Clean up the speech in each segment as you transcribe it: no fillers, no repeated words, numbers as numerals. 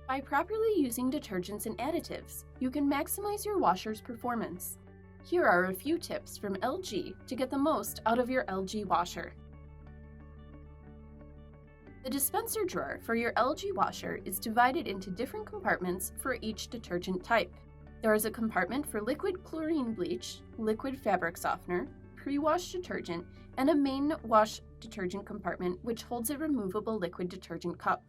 By properly using detergents and additives, you can maximize your washer's performance. Here are a few tips from LG to get the most out of your LG washer. The dispenser drawer for your LG washer is divided into different compartments for each detergent type. There is a compartment for liquid chlorine bleach, liquid fabric softener, pre-wash detergent, and a main wash detergent compartment which holds a removable liquid detergent cup.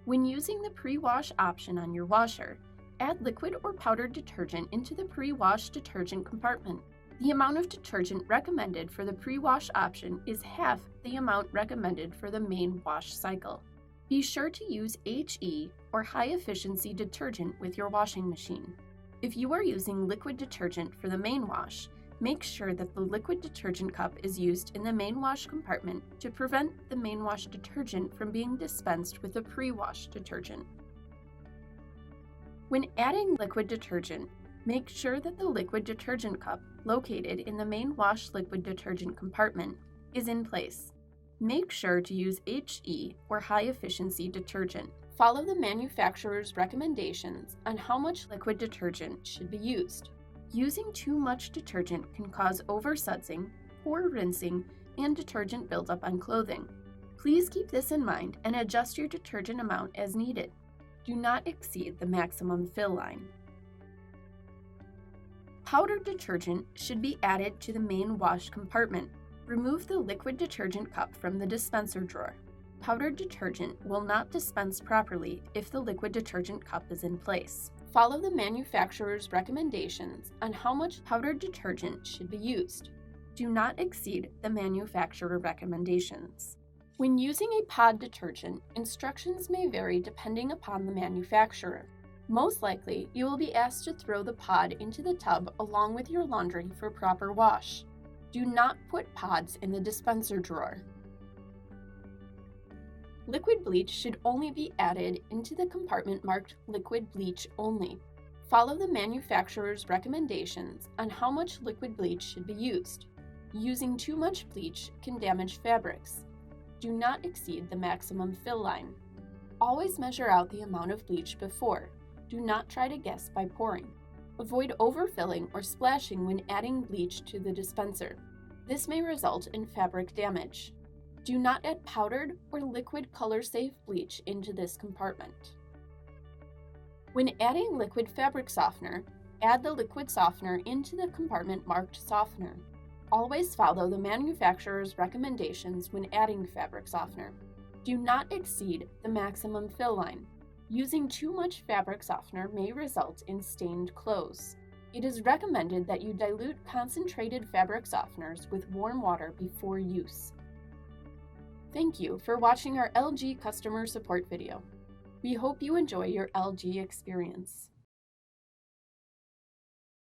When using the pre-wash option on your washer, add liquid or powdered detergent into the pre-wash detergent compartment. The amount of detergent recommended for the pre-wash option is half the amount recommended for the main wash cycle. Be sure to use HE or high-efficiency detergent with your washing machine. If you are using liquid detergent for the main wash, make sure that the liquid detergent cup is used in the main wash compartment to prevent the main wash detergent from being dispensed with the pre-wash detergent. When adding liquid detergent, make sure that the liquid detergent cup located in the main wash liquid detergent compartment is in place. Make sure to use HE or high-efficiency detergent. Follow the manufacturer's recommendations on how much liquid detergent should be used. Using too much detergent can cause oversudsing, poor rinsing, and detergent buildup on clothing. Please keep this in mind and adjust your detergent amount as needed. Do not exceed the maximum fill line. Powdered detergent should be added to the main wash compartment. Remove the liquid detergent cup from the dispenser drawer. Powdered detergent will not dispense properly if the liquid detergent cup is in place. Follow the manufacturer's recommendations on how much powdered detergent should be used. Do not exceed the manufacturer recommendations. When using a pod detergent, instructions may vary depending upon the manufacturer. Most likely, you will be asked to throw the pod into the tub along with your laundry for proper wash. Do not put pods in the dispenser drawer. Liquid bleach should only be added into the compartment marked liquid bleach only. Follow the manufacturer's recommendations on how much liquid bleach should be used. Using too much bleach can damage fabrics. Do not exceed the maximum fill line. Always measure out the amount of bleach before. Do not try to guess by pouring. Avoid overfilling or splashing when adding bleach to the dispenser. This may result in fabric damage. Do not add powdered or liquid color-safe bleach into this compartment. When adding liquid fabric softener, add the liquid softener into the compartment marked softener. Always follow the manufacturer's recommendations when adding fabric softener. Do not exceed the maximum fill line. Using too much fabric softener may result in stained clothes. It is recommended that you dilute concentrated fabric softeners with warm water before use. Thank you for watching our LG customer support video. We hope you enjoy your LG experience.